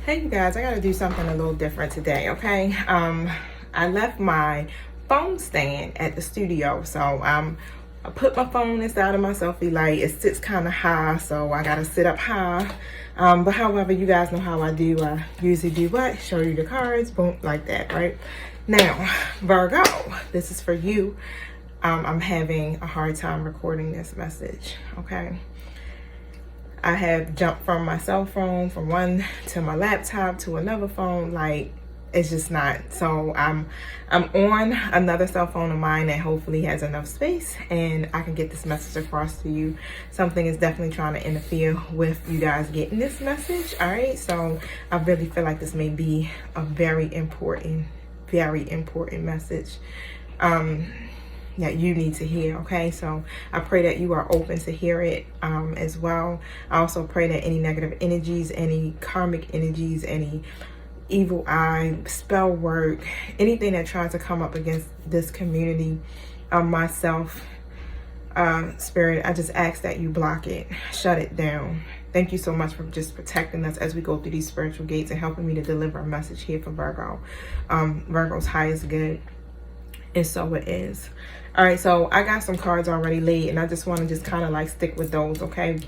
Hey you guys, I gotta do something a little different today, okay? I left my phone stand at the studio, so I put my phone inside of my selfie light. It sits kind of high, so I gotta sit up high. But however, you guys know how I do. I usually do what? Show you the cards, boom, like that, right? Now, Virgo, this is for you. I'm having a hard time recording this message, okay? I have jumped from my cell phone from one to my laptop to another phone. Like, it's just not. So I'm on another cell phone of mine that hopefully has enough space and I can get this message across to you. Something is definitely trying to interfere with you guys getting this message. All right, so I really feel like this may be a very important message that you need to hear, okay? So I pray that you are open to hear it as well. I also pray that any negative energies, any karmic energies, any evil eye, spell work, anything that tries to come up against this community, myself, spirit, I just ask that you block it, shut it down. Thank you so much for just protecting us as we go through these spiritual gates and helping me to deliver a message here for Virgo. Virgo's highest good, and so it is. All right, so I got some cards already laid and I just want to just kind of like stick with those, okay?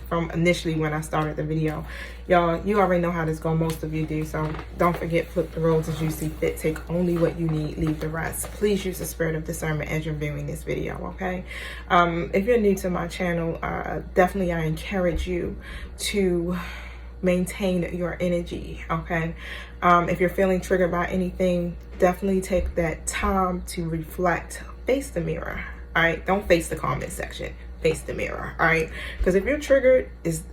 From initially when I started the video. Y'all, you already know how this go, most of you do, so don't forget, flip the roles as you see fit. Take only what you need, leave the rest. Please use the spirit of discernment as you're viewing this video, okay? If you're new to my channel, definitely I encourage you to maintain your energy, okay? If you're feeling triggered by anything, definitely take that time to reflect. Face the mirror, all right? Don't face the comment section. Face the mirror, all right? Because if you're triggered,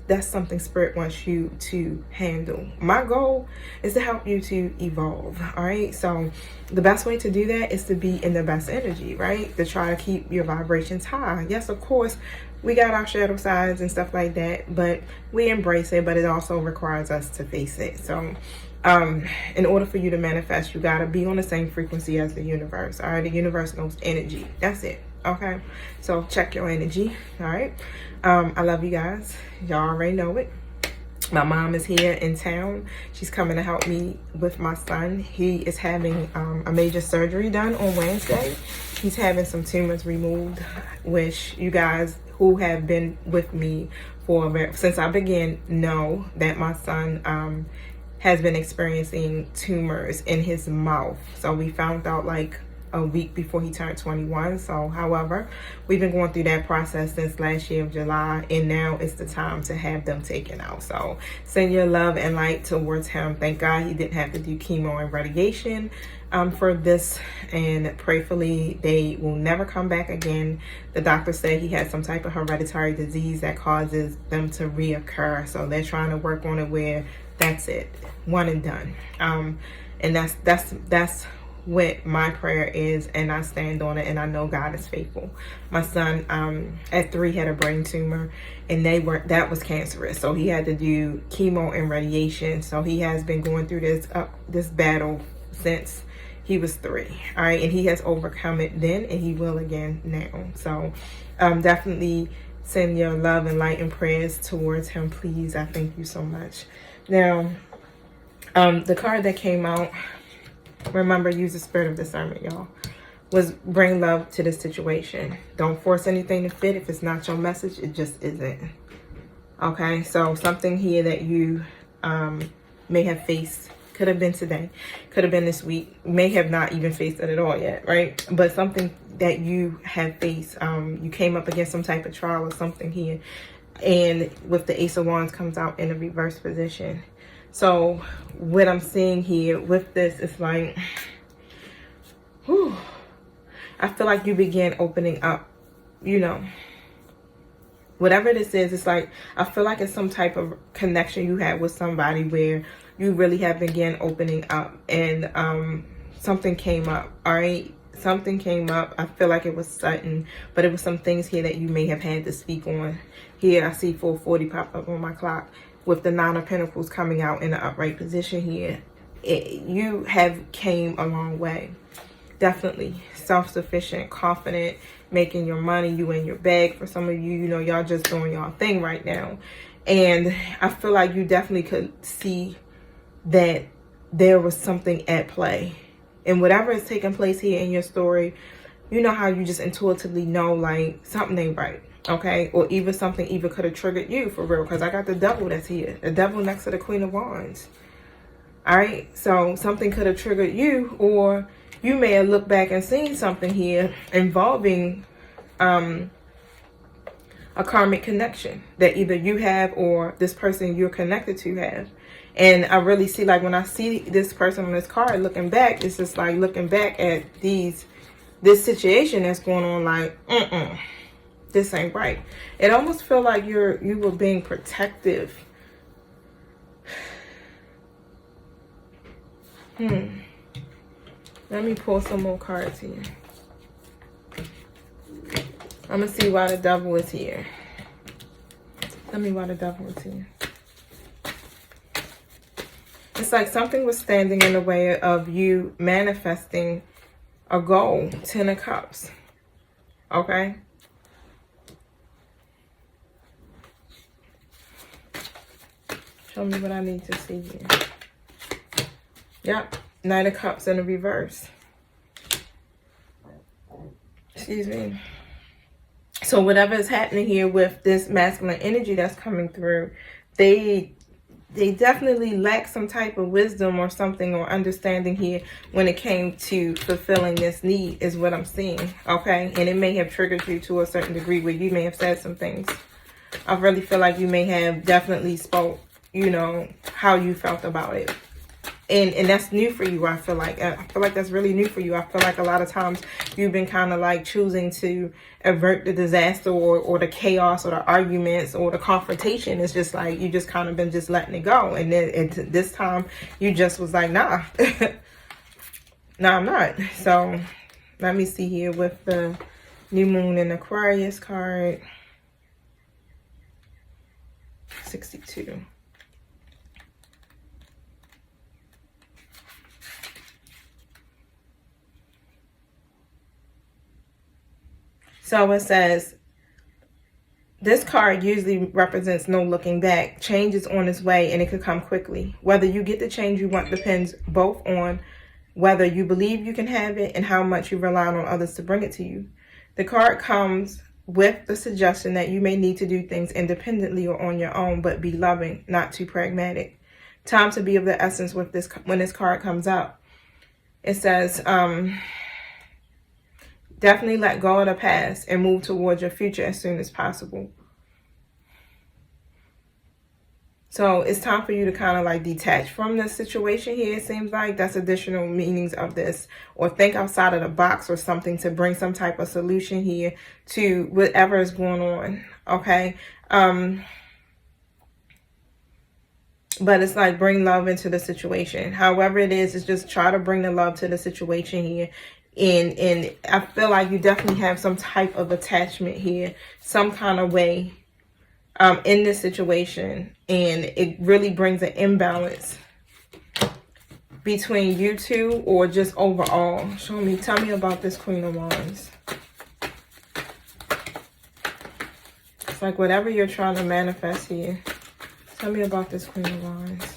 that's something spirit wants you to handle. My goal is to help you to evolve, all right? So the best way to do that is to be in the best energy, right? To try to keep your vibrations high. Yes, of course, we got our shadow sides and stuff like that, but we embrace it, but it also requires us to face it. So in order for you to manifest, you got to be on the same frequency as the universe, all right? The universe knows energy. That's it. Okay, so check your energy. All right, I love you guys. Y'all already know it. My mom is here in town. She's coming to help me with my son. He is having a major surgery done on Wednesday. He's having some tumors removed, which you guys who have been with me since I began know that my son has been experiencing tumors in his mouth. So we found out like a week before he turned 21. So however, we've been going through that process since last year of July, and now it's the time to have them taken out. So send your love and light towards him. Thank God he didn't have to do chemo and radiation for this, and prayerfully they will never come back again. The doctor said he had some type of hereditary disease that causes them to reoccur, so they're trying to work on it where that's it, one and done. And that's what my prayer is, and I stand on it, and I know God is faithful. My son at 3 had a brain tumor, and that was cancerous, so he had to do chemo and radiation. So he has been going through this battle since he was 3, all right? And he has overcome it then, and he will again now. So definitely send your love and light and prayers towards him, please. I thank you so much. Now the card that came out, remember, use the spirit of discernment, y'all, was bring love to the situation. Don't force anything to fit. If it's not your message, it just isn't. Okay, so something here that you may have faced, could have been today, could have been this week, may have not even faced it at all yet, right? But something that you have faced, you came up against some type of trial or something here, and with the Ace of Wands comes out in a reverse position. So what I'm seeing here with this is like, whew, I feel like you begin opening up, you know, whatever this is. It's like, I feel like it's some type of connection you had with somebody where you really have began opening up, and something came up, all right? Something came up. I feel like it was sudden, but it was some things here that you may have had to speak on. Here I see 4:40 pop up on my clock, with the 9 of Pentacles coming out in the upright position here. You have came a long way. Definitely self-sufficient, confident, making your money, you in your bag. For some of you, you know, y'all just doing y'all thing right now. And I feel like you definitely could see that there was something at play. And whatever is taking place here in your story, you know how you just intuitively know like something ain't right, okay? Or even something even could have triggered you for real, because I got the devil that's here. The devil next to the Queen of Wands. All right, so something could have triggered you, or you may have looked back and seen something here involving a karmic connection that either you have or this person you're connected to have. And I really see, like, when I see this person on this card looking back, it's just like looking back at this situation that's going on, like, this ain't right. It almost feel like you were being protective. Let me pull some more cards here. I'm going to see why the devil is here. Tell me why the devil is here. It's like something was standing in the way of you manifesting a goal. 10 of Cups. Okay? Show me what I need to see here. Yep. Knight of Cups in the reverse. Excuse me. So whatever is happening here with this masculine energy that's coming through, they definitely lack some type of wisdom or something or understanding here when it came to fulfilling this need is what I'm seeing, okay? And it may have triggered you to a certain degree where you may have said some things. I really feel like you may have definitely spoke, you know, how you felt about it. And that's new for you, I feel like. That's really new for you. I feel like a lot of times you've been kind of like choosing to avert the disaster or the chaos or the arguments or the confrontation. It's just like you just kind of been just letting it go. And then this time you just was like, nah. Nah, I'm not. So let me see here with the new moon and Aquarius card. 62. So it says, this card usually represents no looking back. Change is on its way and it could come quickly. Whether you get the change you want depends both on whether you believe you can have it and how much you rely on others to bring it to you. The card comes with the suggestion that you may need to do things independently or on your own, but be loving, not too pragmatic. Time to be of the essence with this when this card comes up. It says, definitely let go of the past and move towards your future as soon as possible. So it's time for you to kind of like detach from the situation here. It seems like that's additional meanings of this, or think outside of the box or something to bring some type of solution here to whatever is going on. Okay. But it's like bring love into the situation. However it is just try to bring the love to the situation here. And I feel like you definitely have some type of attachment here, some kind of way in this situation. And it really brings an imbalance between you two or just overall. Tell me about this Queen of Wands. It's like whatever you're trying to manifest here. Tell me about this Queen of Wands.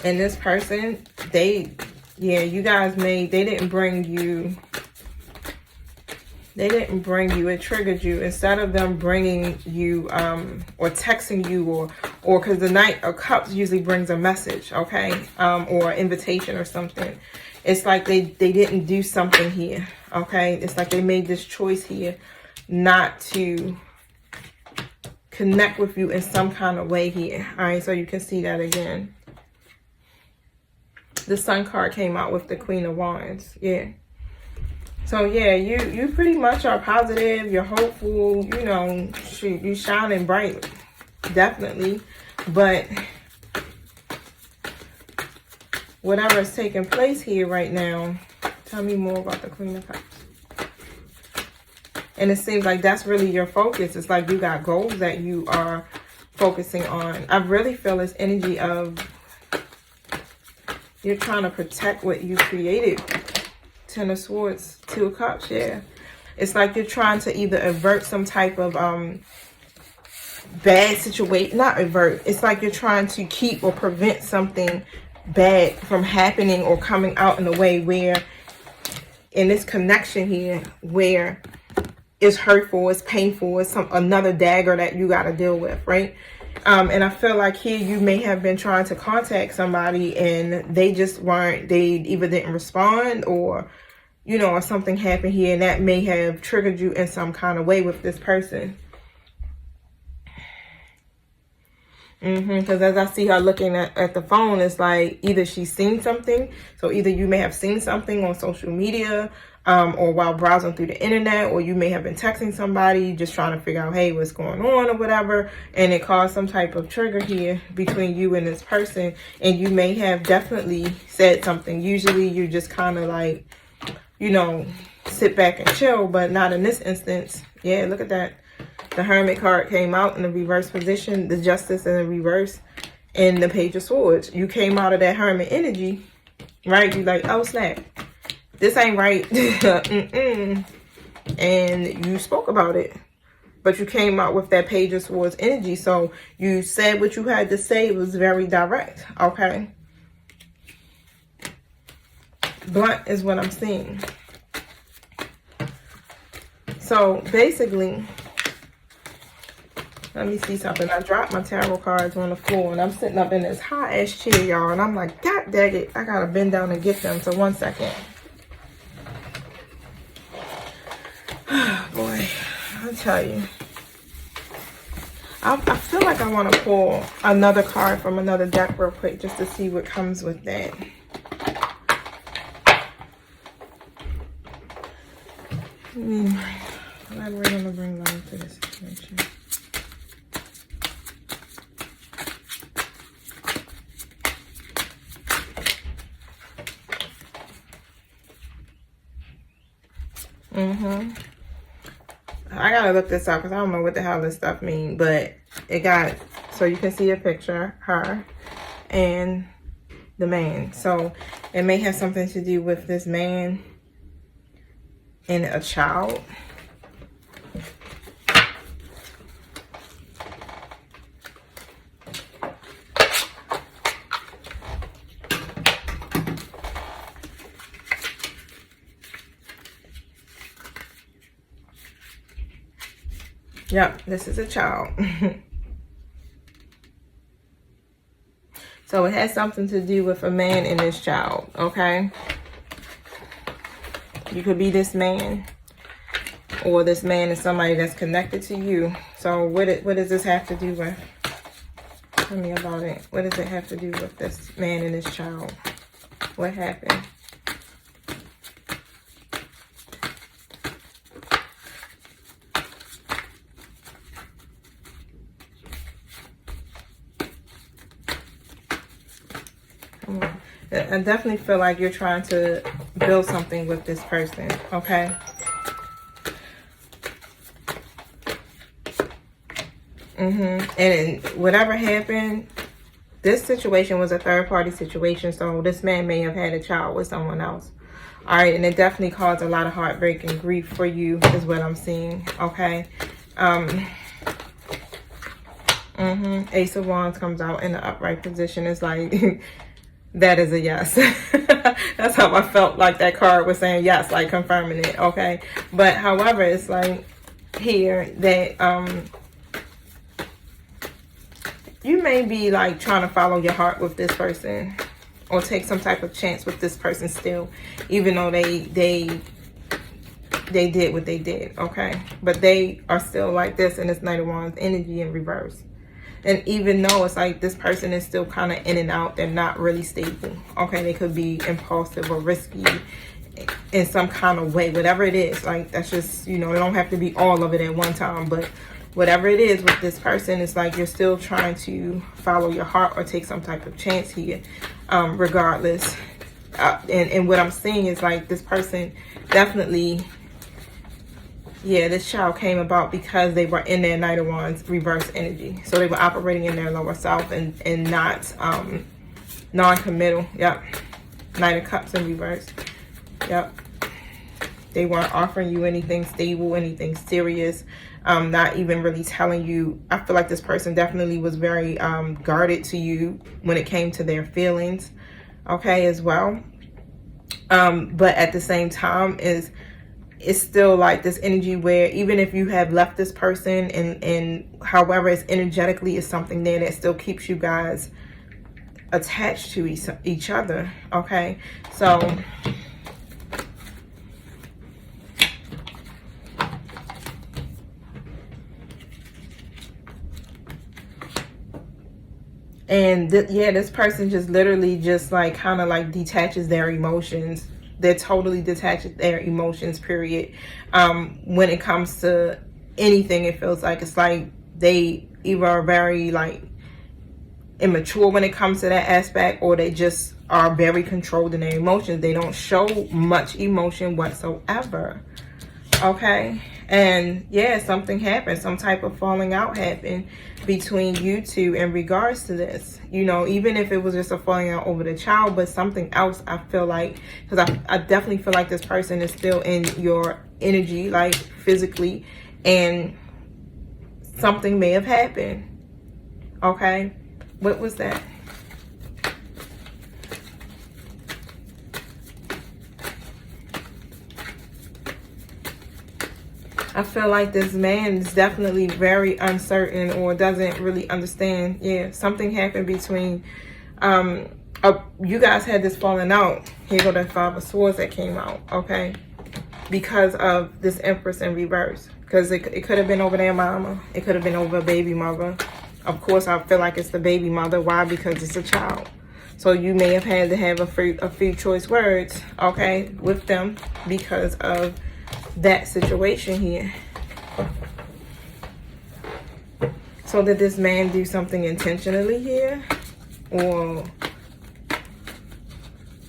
And this person, you guys they didn't bring you, it triggered you. Instead of them bringing you, or texting you, or because the Knight of Cups usually brings a message, okay, or invitation or something. It's like they didn't do something here, okay? It's like they made this choice here not to connect with you in some kind of way here, all right? So you can see that again. The Sun card came out with the Queen of Wands. Yeah. So yeah, you pretty much are positive. You're hopeful. You know, you shining bright. Definitely. But whatever is taking place here right now, tell me more about the Queen of Cups. And it seems like that's really your focus. It's like you got goals that you are focusing on. I really feel this energy of you're trying to protect what you created. 10 of Swords, 2 of Cups, yeah. It's like you're trying to either avert some type of bad situation. Not avert. It's like you're trying to keep or prevent something bad from happening or coming out in a way where, in this connection here, where it's hurtful, it's painful, it's another dagger that you got to deal with, right? And I feel like here you may have been trying to contact somebody and they just weren't, they either didn't respond, or, you know, or something happened here, and that may have triggered you in some kind of way with this person. Because as I see her looking at the phone, it's like either she's seen something. So either you may have seen something on social media, or while browsing through the internet, or you may have been texting somebody just trying to figure out, hey, what's going on or whatever, and it caused some type of trigger here between you and this person, and you may have definitely said something. Usually you just kind of like, you know, sit back and chill, but not in this instance. Yeah, look at that. The Hermit card came out in the reverse position, the Justice in the reverse, and the Page of Swords. You came out of that Hermit energy, right? You like, oh snap, this ain't right. And you spoke about it, but you came out with that Page of Swords energy. So you said what you had to say. It was very direct, okay? Blunt is what I'm seeing. So basically, let me see something. I dropped my tarot cards on the floor, and I'm sitting up in this hot ass chair, y'all, and I'm like, God dang it, I gotta bend down and get them. So 1 second. Boy, I'll tell you. I feel like I want to pull another card from another deck real quick just to see what comes with that. I'm going to bring love to this situation. I gotta look this up because I don't know what the hell this stuff means, but it got, so you can see a picture, her and the man. So it may have something to do with this man and a child. Yep, this is a child. So it has something to do with a man and this child, okay? You could be this man, or this man is somebody that's connected to you. So what does this have to do with? Tell me about it. What does it have to do with this man and this child? What happened? I definitely feel like you're trying to build something with this person, okay? And whatever happened, this situation was a third-party situation, so this man may have had a child with someone else. All right, and it definitely caused a lot of heartbreak and grief for you is what I'm seeing, okay? Ace of Wands comes out in the upright position. It's like... that is a yes. That's how I felt like that card was saying yes, like confirming it, okay? But however, it's like here that you may be like trying to follow your heart with this person, or take some type of chance with this person still, even though they did what they did, okay? But they are still like this in this Knight of Wands energy in reverse. And even though it's like this person is still kind of in and out, they're not really stable, okay? They could be impulsive or risky in some kind of way, whatever it is. Like, that's just, you know, it don't have to be all of it at one time, but whatever it is with this person, it's like you're still trying to follow your heart or take some type of chance here, regardless. And what I'm seeing is like this person definitely... yeah, this child came about because they were in their Knight of Wands reverse energy. So they were operating in their lower self and not non-committal. Yep. Knight of Cups in reverse. Yep. They weren't offering you anything stable, anything serious, not even really telling you. I feel like this person definitely was very guarded to you when it came to their feelings, okay, as well. But at the same time, it's still like this energy where even if you have left this person and however it's energetically is something there that still keeps you guys attached to each other, okay? So and yeah, this person just literally just like kind of like detaches their emotions. They're totally detached their emotions, period. When it comes to anything, it feels like it's like they either are very like immature when it comes to that aspect, or they just are very controlled in their emotions. They don't show much emotion whatsoever, okay? And yeah, something happened, some type of falling out happened between you two in regards to this, you know, even if it was just a falling out over the child, but something else. I feel like, because I definitely feel like this person is still in your energy, like physically, and something may have happened, okay? What was that? I feel like this man is definitely very uncertain or doesn't really understand. Yeah, something happened between, you guys had this falling out. Here go the Five of Swords that came out, okay? Because of this Empress in reverse. Because it could have been over their mama. It could have been over a baby mother. Of course, I feel like it's the baby mother. Why? Because it's a child. So you may have had to have a few choice words, okay, with them because of that situation here. So did this man do something intentionally here, or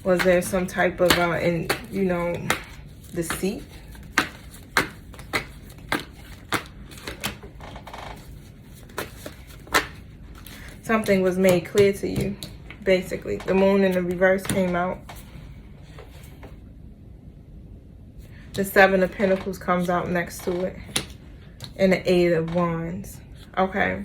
was there some type of deceit? Something was made clear to you, basically. The moon in the reverse came out. The Seven of Pentacles comes out next to it. And the Eight of Wands. Okay.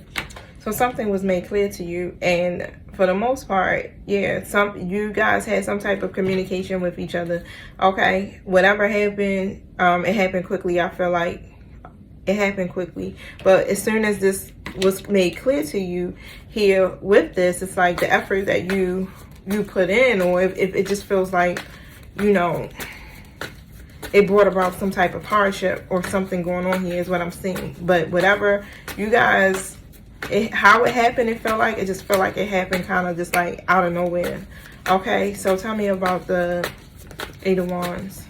So something was made clear to you. And for the most part, yeah, you guys had some type of communication with each other. Okay. Whatever happened, it happened quickly. I feel like it happened quickly. But as soon as this was made clear to you here with this, it's like the effort that you put in, or if it just feels like, you know, it brought about some type of hardship or something going on here is what I'm seeing. But whatever you guys, how it happened, it just felt like it happened kind of just like out of nowhere. Okay, so tell me about the Eight of Wands.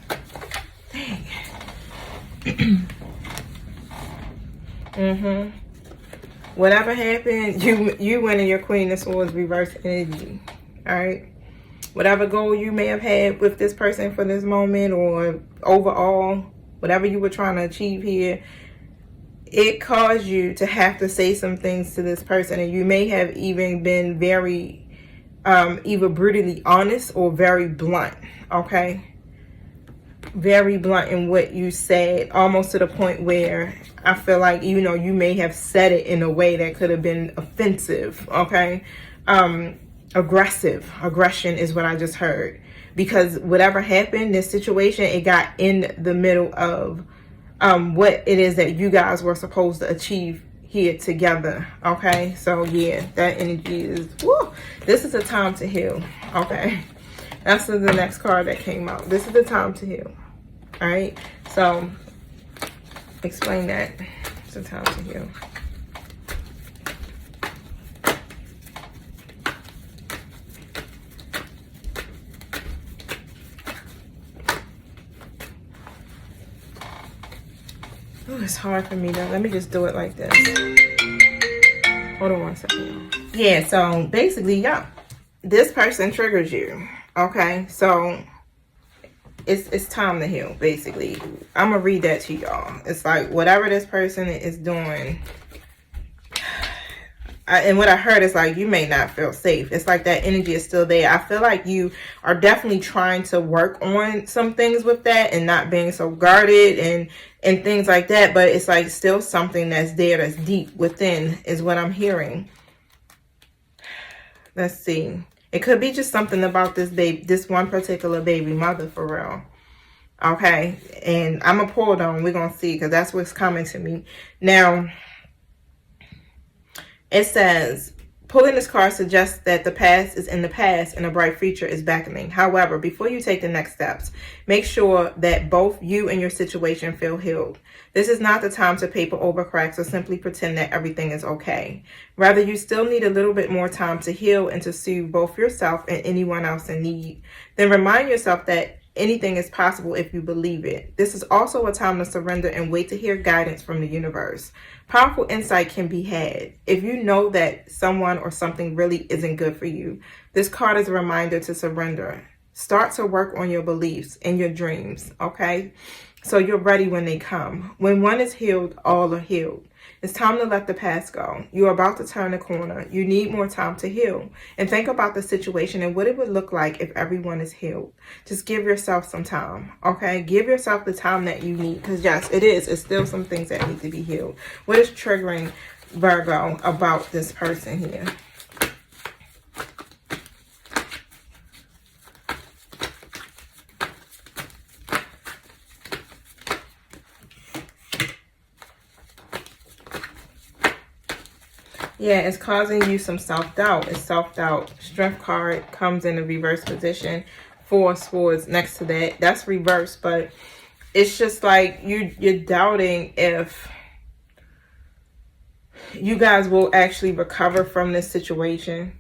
Dang. Whatever happened, you went in your Queen of Swords reverse energy. All right. Whatever goal you may have had with this person for this moment, or overall, whatever you were trying to achieve here, it caused you to have to say some things to this person. And you may have even been very, either brutally honest or very blunt, okay? Very blunt in what you said, almost to the point where I feel like, you know, you may have said it in a way that could have been offensive, okay? Aggression is what I just heard, because whatever happened, this situation, it got in the middle of what it is that you guys were supposed to achieve here together. Okay, so yeah, that energy is, woo, this is a time to heal. Okay, that's the next card that came out. This is the time to heal. All right, so explain that. It's a time to heal. Oh, it's hard for me though. Let me just do it like this. Hold on one second. Yeah, so basically, yeah, this person triggers you. Okay, so it's time to heal, basically. I'm gonna read that to y'all. It's like whatever this person is doing, and what I heard is like, you may not feel safe. It's like that energy is still there. I feel like you are definitely trying to work on some things with that and not being so guarded and things like that. But it's like still something that's there, that's deep within, is what I'm hearing. Let's see. It could be just something about this baby, this one particular baby mother, for real. Okay. And I'm going to pull it on. We're going to see, because that's what's coming to me. Now, it says, pulling this card suggests that the past is in the past and a bright future is beckoning. However, before you take the next steps, make sure that both you and your situation feel healed. This is not the time to paper over cracks or simply pretend that everything is okay. Rather, you still need a little bit more time to heal and to soothe both yourself and anyone else in need. Then remind yourself that anything is possible if you believe it. This is also a time to surrender and wait to hear guidance from the universe. Powerful insight can be had if you know that someone or something really isn't good for you. This card is a reminder to surrender. Start to work on your beliefs and your dreams, okay? So you're ready when they come. When one is healed, all are healed. It's time to let the past go. You're about to turn the corner. You need more time to heal. And think about the situation and what it would look like if everyone is healed. Just give yourself some time, okay? Give yourself the time that you need. Because yes, it is. It's still some things that need to be healed. What is triggering Virgo about this person here? Yeah, it's causing you some self-doubt. It's self-doubt. Strength card comes in a reverse position. 4 of Swords next to that. That's reverse, but it's just like you're doubting if you guys will actually recover from this situation.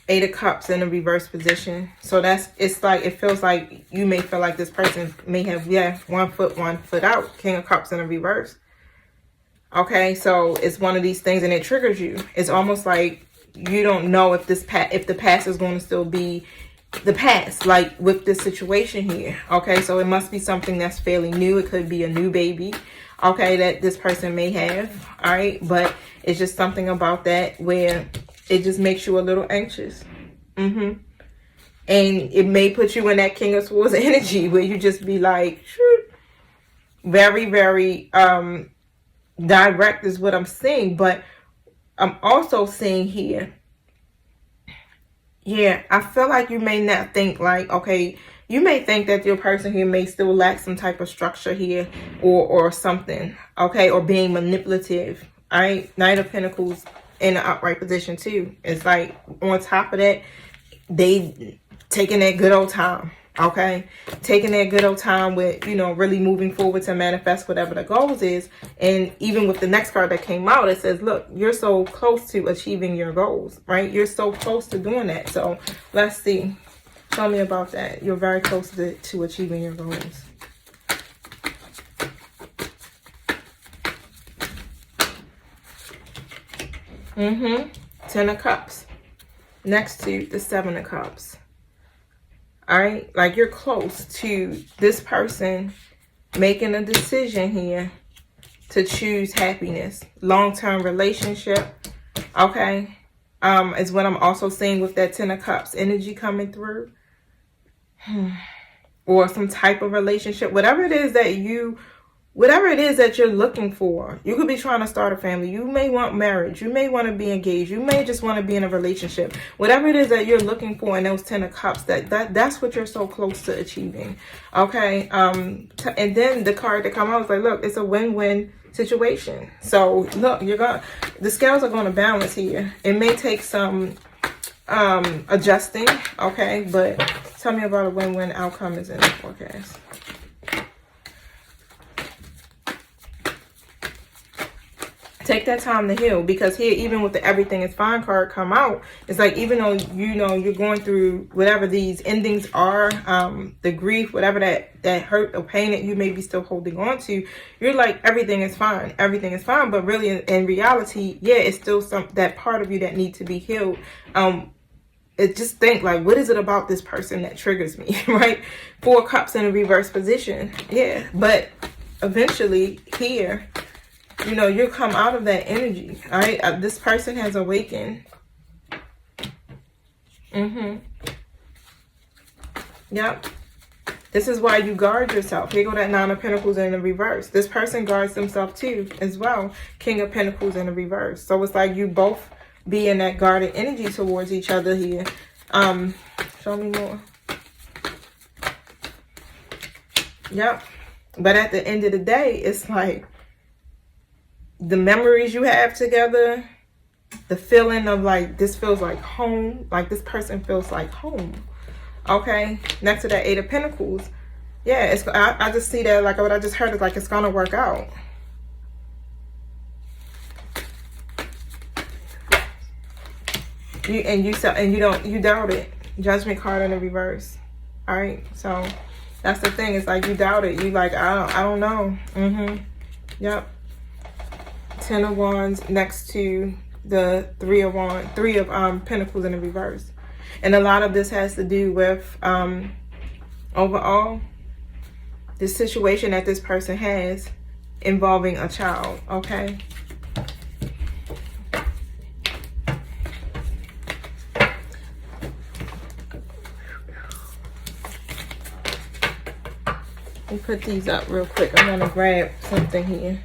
8 of Cups in a reverse position. So it's like, it feels like you may feel like this person may have, yeah, 1 foot out. King of Cups in a reverse. Okay, so it's one of these things and it triggers you. It's almost like you don't know if the past is going to still be the past, like with this situation here. Okay, so it must be something that's fairly new. It could be a new baby, okay, that this person may have. All right, but it's just something about that where it just makes you a little anxious. And it may put you in that King of Swords energy where you just be like, very, very direct is what I'm seeing. But I'm also seeing here, yeah, I feel like you may not think like, okay, you may think that your person here may still lack some type of structure here or something, okay, or being manipulative. All right, Knight of Pentacles in the upright position too. It's like on top of that, they taking that good old time. Okay, taking that good old time with, you know, really moving forward to manifest whatever the goals is. And even with the next card that came out, it says, look, you're so close to achieving your goals, right? You're so close to doing that. So let's see. Tell me about that. You're very close to achieving your goals. Ten of Cups next to the Seven of Cups. All right, like you're close to this person making a decision here to choose happiness, long-term relationship. Okay, is what I'm also seeing with that Ten of Cups energy coming through, or some type of relationship, whatever it is that you're looking for. You could be trying to start a family. You may want marriage. You may want to be engaged. You may just want to be in a relationship. Whatever it is that you're looking for in those Ten of Cups, that's what you're so close to achieving. Okay. And then the card that come out is like, look, it's a win-win situation. So look, the scales are going to balance here. It may take some adjusting. Okay. But tell me about a win-win outcome is in the forecast. Take that time to heal, because here, even with the everything is fine card come out, it's like, even though you know you're going through whatever these endings are, the grief, whatever that hurt or pain that you may be still holding on to, you're like, everything is fine, but really in reality, yeah, it's still that part of you that needs to be healed. It just think like, what is it about this person that triggers me, right? 4 Cups in a reverse position, yeah, but eventually here, You know, you come out of that energy. All right. This person has awakened. Yep. This is why you guard yourself. Here go that Nine of Pentacles in the reverse. This person guards themselves too as well. King of Pentacles in the reverse. So it's like you both be in that guarded energy towards each other here. Show me more. Yep. But at the end of the day, it's like the memories you have together, the feeling of like, this feels like home. Like this person feels like home. Okay, next to that Eight of Pentacles, yeah, it's I just see that, like what I just heard is like it's gonna work out. You doubt it. Judgment card in the reverse. All right, so that's the thing. It's like you doubt it. You like I don't know. Yep. Ten of Wands next to the Three of Pentacles in the reverse. And a lot of this has to do with, overall, the situation that this person has involving a child, okay? Let me put these up real quick. I'm going to grab something here.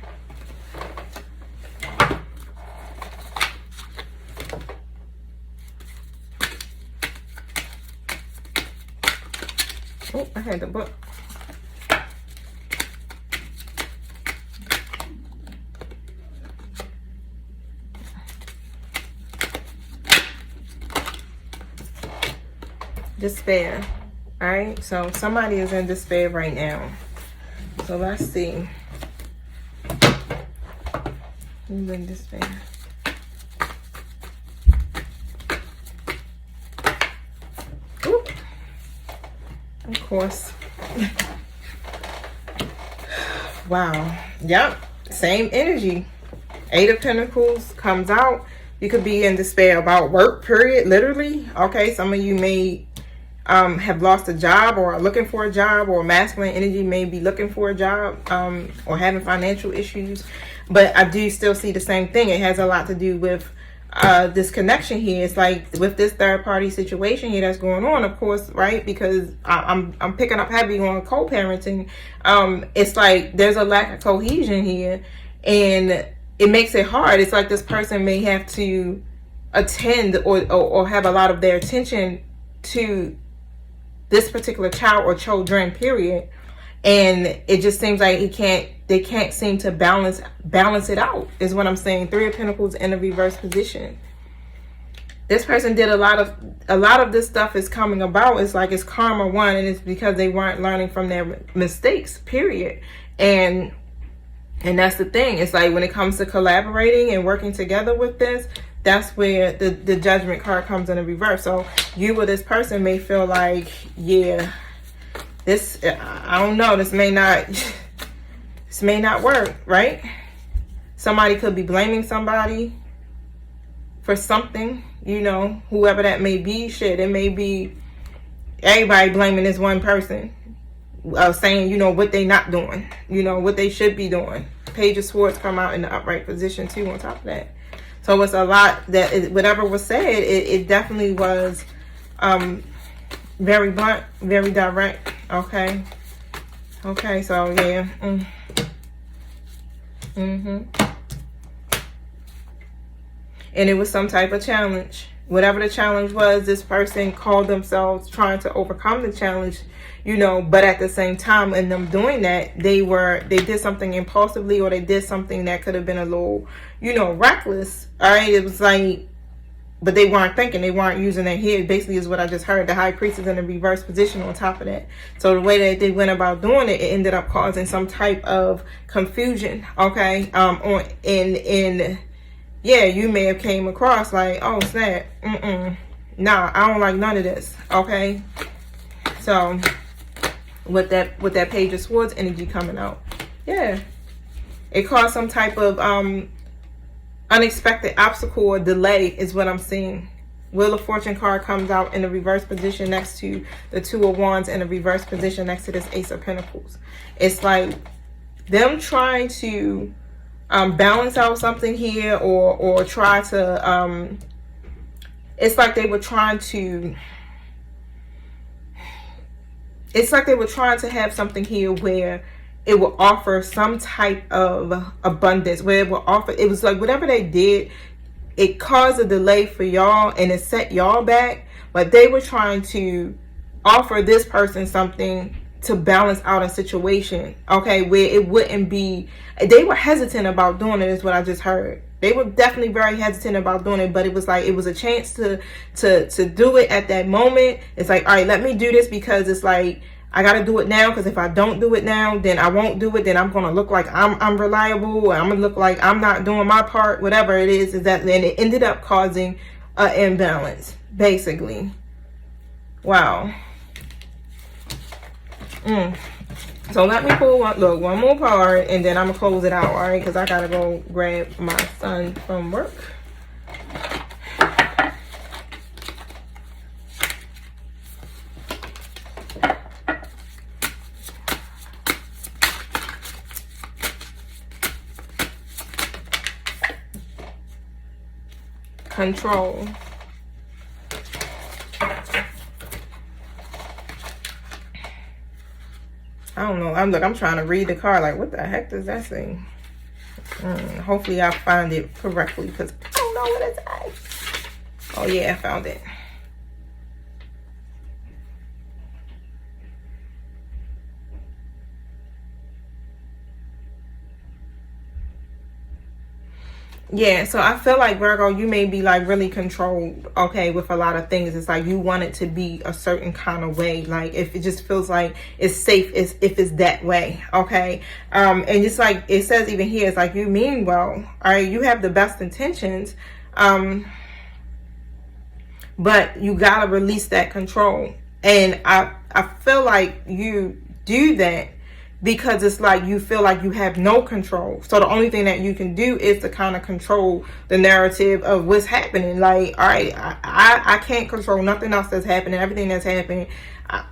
Oh, I had the book. Despair. All right, so somebody is in despair right now. So let's see. Who's in despair? Ooh. Of course. Wow. Yep. Same energy. Eight of Pentacles comes out. You could be in despair about work, period, literally. Okay, some of you may have lost a job or are looking for a job, or masculine energy may be looking for a job, or having financial issues. But I do still see the same thing. It has a lot to do with this connection here. It's like with this third party situation here that's going on, of course, right? Because I'm picking up heavy on co-parenting. It's like there's a lack of cohesion here, and it makes it hard. It's like this person may have to attend or have a lot of their attention to this particular child or children, period. And it just seems like they can't seem to balance it out, is what I'm saying. Three of Pentacles in a reverse position. This person did a lot of this stuff is coming about. It's like it's karma one, and it's because they weren't learning from their mistakes, period. And that's the thing. It's like when it comes to collaborating and working together with this, that's where the Judgment card comes in a reverse. So you or this person may feel like, yeah, this, I don't know, this may not work, right? Somebody could be blaming somebody for something, you know, whoever that may be. Shit, it may be everybody blaming this one person, saying, you know, what they not doing, you know, what they should be doing. Page of Swords come out in the upright position too on top of that. So it's a lot that whatever was said, it definitely was very blunt, very direct. Okay. Okay, so yeah. And it was some type of challenge. Whatever the challenge was, this person called themselves trying to overcome the challenge, you know, but at the same time, in them doing that, they did something impulsively, or they did something that could have been a little, you know, reckless. All right. It was like, but they weren't thinking, they weren't using their head, basically, is what I just heard. The High Priestess in a reverse position on top of that. So the way that they went about doing it, it ended up causing some type of confusion. Okay. Yeah, you may have came across like, oh snap, nah, I don't like none of this. Okay. So with that Page of Swords energy coming out, yeah, it caused some type of unexpected obstacle or delay, is what I'm seeing. Wheel of Fortune card comes out in the reverse position next to the Two of Wands, in the reverse position next to this Ace of Pentacles. It's like them trying to balance out something here, or try to, it's like they were trying to, it's like they were trying to have something here where it will offer some type of abundance, where it will offer, it was like whatever they did, it caused a delay for y'all and it set y'all back, but they were trying to offer this person something to balance out a situation, okay, where it wouldn't be, they were hesitant about doing it, is what I just heard. They were definitely very hesitant about doing it, but it was like, it was a chance to do it at that moment. It's like, all right, let me do this, because it's like, I got to do it now, because if I don't do it now, then I won't do it. Then I'm going to look like I'm reliable, and I'm going to look like I'm not doing my part, whatever it is that, and it ended up causing an imbalance, basically. Wow. So let me pull one more card, and then I'm going to close it out, all right? Because I got to go grab my son from work. Control. I don't know. I'm trying to read the card. Like, what the heck does that say? Hopefully I find it correctly, because I don't know what it says. Oh yeah, I found it. Yeah, so I feel like, Virgo, you may be like really controlled, okay, with a lot of things. It's like you want it to be a certain kind of way. Like, if it just feels like it's safe, if it's that way, okay? And it's like, it says even here, it's like you mean well, all right? You have the best intentions, but you got to release that control. And I feel like you do that because it's like you feel like you have no control. So the only thing that you can do is to kind of control the narrative of what's happening. Like, all right, I can't control nothing else that's happening, everything that's happening.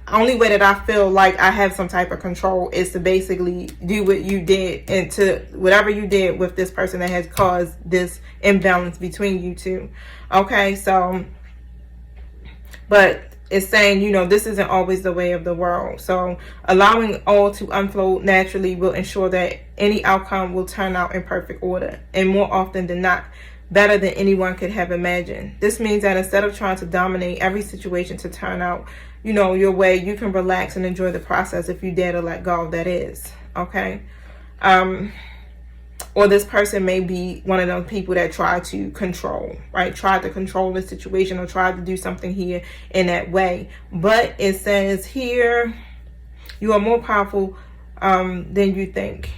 Only way that I feel like I have some type of control is to basically do what you did, and to whatever you did with this person that has caused this imbalance between you two. Okay, so, but it's saying, you know, this isn't always the way of the world. So allowing all to unfold naturally will ensure that any outcome will turn out in perfect order, and more often than not, better than anyone could have imagined. This means that instead of trying to dominate every situation to turn out, you know, your way, you can relax and enjoy the process if you dare to let go of that is. Okay. Or this person may be one of those people that try to control, right? Try to control the situation, or try to do something here in that way. But it says here, you are more powerful than you think.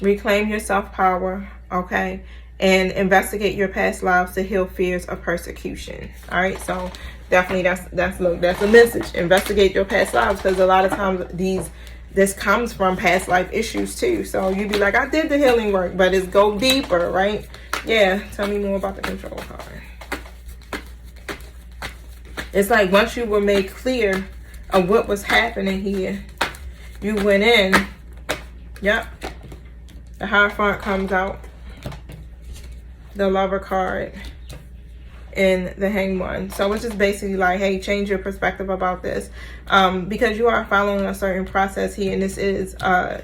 Reclaim your self-power, okay? And investigate your past lives to heal fears of persecution. All right, so definitely that's a message. Investigate your past lives, because a lot of times this comes from past life issues too. So you'd be like, I did the healing work, but it's go deeper, right? Yeah, tell me more about the control card. It's like once you were made clear of what was happening here, you went in. Yep. The Hierophant comes out. The Lover card. And the Hanged One. So it's just basically like, hey, change your perspective about this, because you are following a certain process here, and this is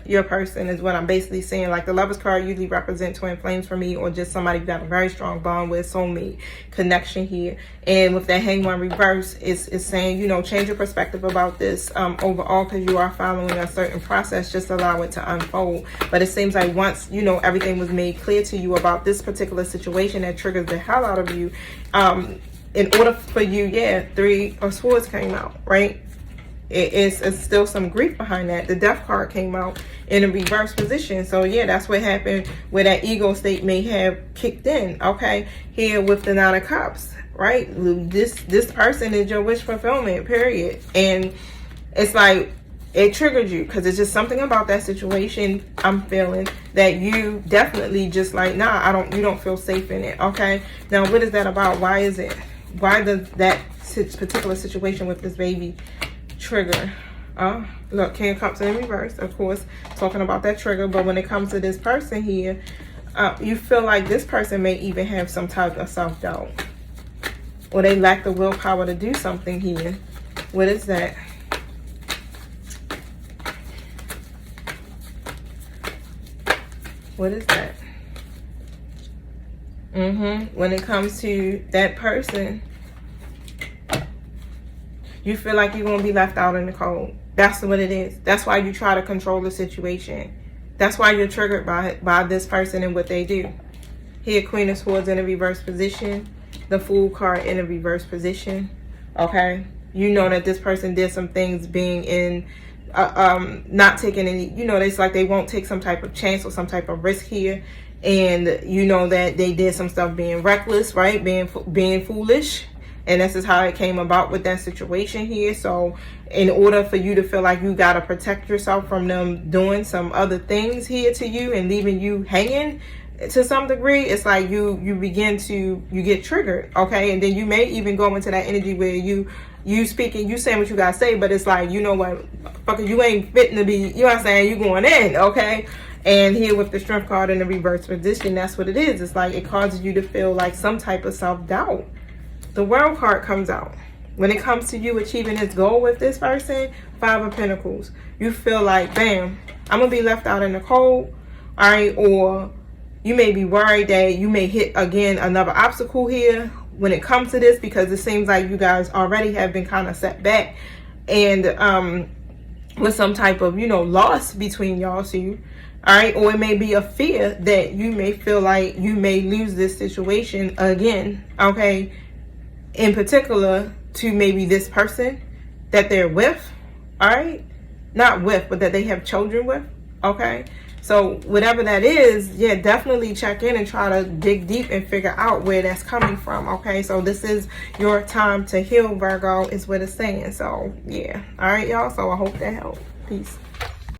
your person, is what I'm basically saying. Like, the Lover's card usually represents twin flames for me, or just somebody you got a very strong bond with, soulmate connection here. And with that Hanged One reverse, it's saying, you know, change your perspective about this overall, because you are following a certain process. Just allow it to unfold. But it seems like once, you know, everything was made clear to you about this particular situation that triggers the hell out of you, in order for you, yeah, 3 of Swords came out, right? It's still some grief behind that. The Death card came out in a reverse position. So yeah, that's what happened, where that ego state may have kicked in. Okay, here with the Nine of Cups, right? This person is your wish fulfillment, period. And it's like, it triggered you because it's just something about that situation I'm feeling that you definitely just like, nah, you don't feel safe in it. Okay, now what is that about? Why does that particular situation with this baby trigger? Look, King of Cups in reverse, of course, talking about that trigger. But when it comes to this person here, you feel like this person may even have some type of self-doubt, or they lack the willpower to do something here. What is that? What is that? When it comes to that person, you feel like you're going to be left out in the cold. That's what it is. That's why you try to control the situation. That's why you're triggered by this person and what they do. Here, Queen of Swords in a reverse position. The Fool card in a reverse position. Okay? You know that this person did some things being in, not taking any, you know, it's like they won't take some type of chance or some type of risk here. And you know that they did some stuff being reckless, right? Being foolish. And this is how it came about with that situation here. So in order for you to feel like you got to protect yourself from them doing some other things here to you and leaving you hanging to some degree, it's like you get triggered, okay? And then you may even go into that energy where you speaking, you saying what you got to say, but it's like, you know what, fucker, you ain't fitting to be, you know what I'm saying, you going in, okay? And here with the Strength card in the reverse position, that's what it is. It's like it causes you to feel like some type of self-doubt. The World card comes out. When it comes to you achieving this goal with this person, 5 of Pentacles, you feel like, bam, I'm going to be left out in the cold, all right? Or you may be worried that you may hit, again, another obstacle here when it comes to this, because it seems like you guys already have been kind of set back and with some type of, you know, loss between y'all two. All right, or it may be a fear that you may feel like you may lose this situation again, okay? In particular to maybe this person that they're with, all right? Not with, but that they have children with, okay? So whatever that is, yeah, definitely check in and try to dig deep and figure out where that's coming from, okay? So this is your time to heal, Virgo, is what it's saying. So, yeah. All right, y'all. So I hope that helped. Peace.